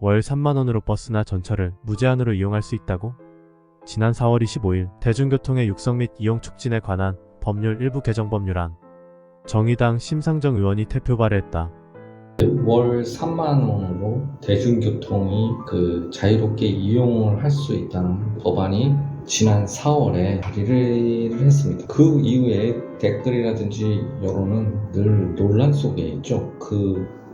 월 3만원으로 버스나 전철을 무제한으로 이용할 수 있다고? 지난 4월 25일 대중교통의 육성 및 이용 촉진에 관한 법률 일부 개정 법률안 정의당 심상정 의원이 대표 발의했다. 월 3만 원으로 대중교통이 자유롭게 이용을 할 수 있다는 법안이 지난 4월에 발의를 했습니다. 그 이후에 댓글이라든지 여론은 늘 논란 속에 있죠. 그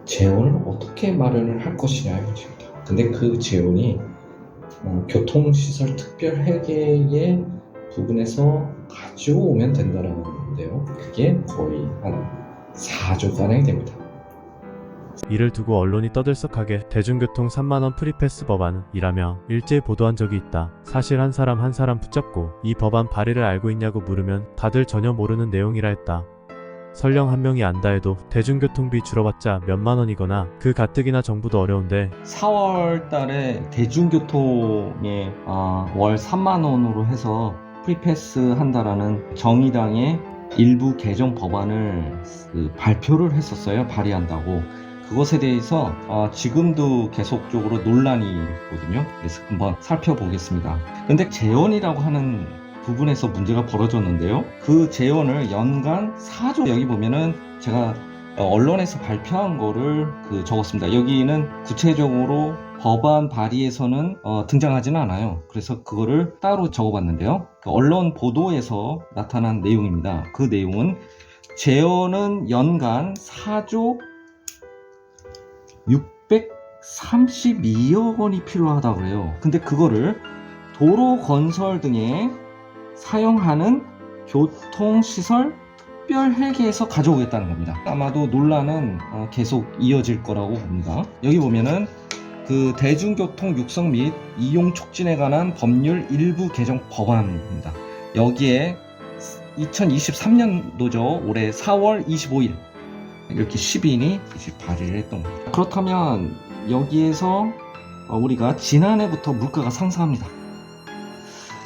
재원을 어떻게 마련을 할 것이냐의 문제입니다. 근데 그 재원이 교통시설 특별회계의 부분에서 가져오면 된다는 건데요. 그게 거의 한 4조 가량이 됩니다. 이를 두고 언론이 떠들썩하게 대중교통 3만원 프리패스 법안이라며 일제히 보도한 적이 있다. 사실 한 사람 붙잡고 이 법안 발의를 알고 있냐고 물으면 다들 전혀 모르는 내용이라 했다. 설령 한 명이 안다 해도 대중교통비 줄어봤자 몇만원이거나 그 가뜩이나 정부도 어려운데 4월 달에 대중교통에 월 3만원으로 해서 프리패스 한다라는 정의당의 일부 개정 법안을 발표를 했었어요. 발의한다고. 그것에 대해서 지금도 계속적으로 논란이 있거든요. 그래서 한번 살펴보겠습니다. 근데 재원이라고 하는 부분에서 문제가 벌어졌는데요. 그 재원을 연간 4조, 여기 보면은 제가 언론에서 발표한 거를 적었습니다. 여기는 구체적으로 법안 발의에서는 등장하지는 않아요. 그래서 그거를 따로 적어봤는데요. 언론 보도에서 나타난 내용입니다. 그 내용은 재원은 연간 4조 632억 원이 필요하다고 해요. 근데 그거를 도로 건설 등에 사용하는 교통시설 특별회계에서 가져오겠다는 겁니다. 아마도 논란은 계속 이어질 거라고 봅니다. 여기 보면은 그 대중교통 육성 및 이용 촉진에 관한 법률 일부 개정 법안입니다. 여기에 2023년도죠. 올해 4월 25일 이렇게 10인이 발의를 했던 겁니다. 그렇다면 여기에서 우리가 지난해부터 물가가 상승합니다.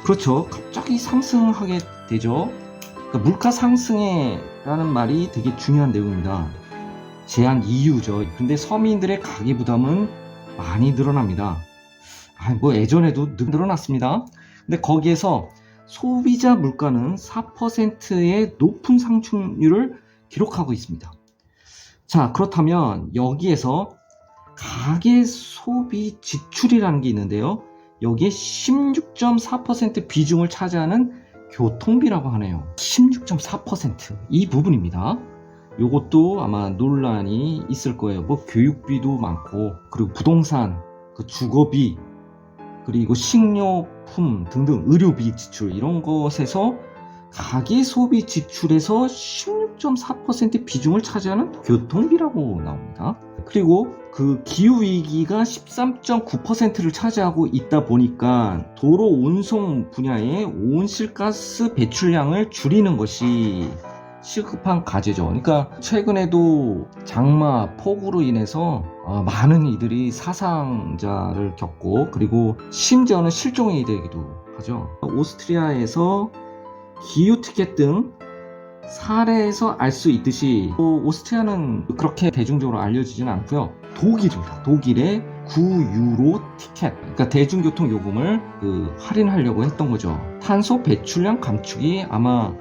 그렇죠. 갑자기 상승하게 되죠. 그러니까 물가 상승에 라는 말이 되게 중요한 내용입니다. 제한 이유죠. 근데 서민들의 가계 부담은 많이 늘어납니다. 예전에도 늘어났습니다. 근데 거기에서 소비자 물가는 4%의 높은 상승률을 기록하고 있습니다. 자, 그렇다면 여기에서 가계 소비 지출이라는 게 있는데요. 여기에 16.4% 비중을 차지하는 교통비라고 하네요. 16.4% 이 부분입니다. 요것도 아마 논란이 있을 거예요. 교육비도 많고, 그리고 부동산, 주거비, 그리고 식료품 등등 의료비 지출, 이런 것에서 가계 소비 지출에서 16.4% 비중을 차지하는 교통비라고 나옵니다. 그리고 기후위기가 13.9%를 차지하고 있다 보니까 도로 운송 분야의 온실가스 배출량을 줄이는 것이 시급한 과제죠. 그러니까 최근에도 장마, 폭우로 인해서 많은 이들이 사상자를 겪고, 그리고 심지어는 실종이 되기도 하죠. 오스트리아에서 기후 티켓 등 사례에서 알 수 있듯이 오스트리아는 그렇게 대중적으로 알려지진 않고요. 독일입니다. 독일의 9유로 티켓, 그러니까 대중교통 요금을 할인하려고 했던 거죠. 탄소 배출량 감축이 아마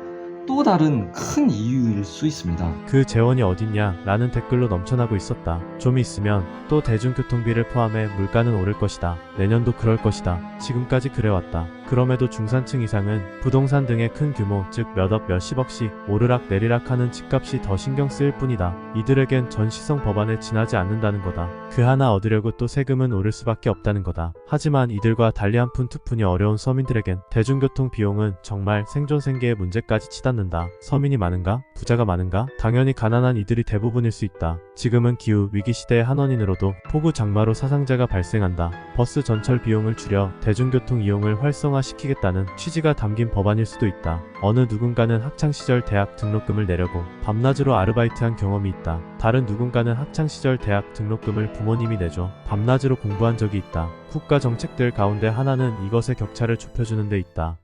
또 다른 큰 이유일 수 있습니다. 그 재원이 어딨냐 라는 댓글로 넘쳐나고 있었다. 좀 있으면 또 대중교통비를 포함해 물가는 오를 것이다. 내년도 그럴 것이다. 지금까지 그래왔다. 그럼에도 중산층 이상은 부동산 등의 큰 규모, 즉 몇억 몇십억씩 오르락 내리락 하는 집값이 더 신경 쓰일 뿐이다. 이들에겐 전시성 법안에 지나지 않는다는 거다. 그 하나 얻으려고 또 세금은 오를 수밖에 없다는 거다. 하지만 이들과 달리 한 푼 두 푼이 어려운 서민들에겐 대중교통 비용은 정말 생존생계의 문제까지 치닫는다. 서민이 많은가? 부자가 많은가? 당연히 가난한 이들이 대부분일 수 있다. 지금은 기후 위기 시대의 한 원인으로도 폭우 장마로 사상자가 발생한다. 버스 전철 비용을 줄여 대중교통 이용을 활성화시키겠다는 취지가 담긴 법안일 수도 있다. 어느 누군가는 학창시절 대학 등록금을 내려고 밤낮으로 아르바이트한 경험이 있다. 다른 누군가는 학창시절 대학 등록금을 부모님이 내줘 밤낮으로 공부한 적이 있다. 국가 정책들 가운데 하나는 이것의 격차를 좁혀주는 데 있다.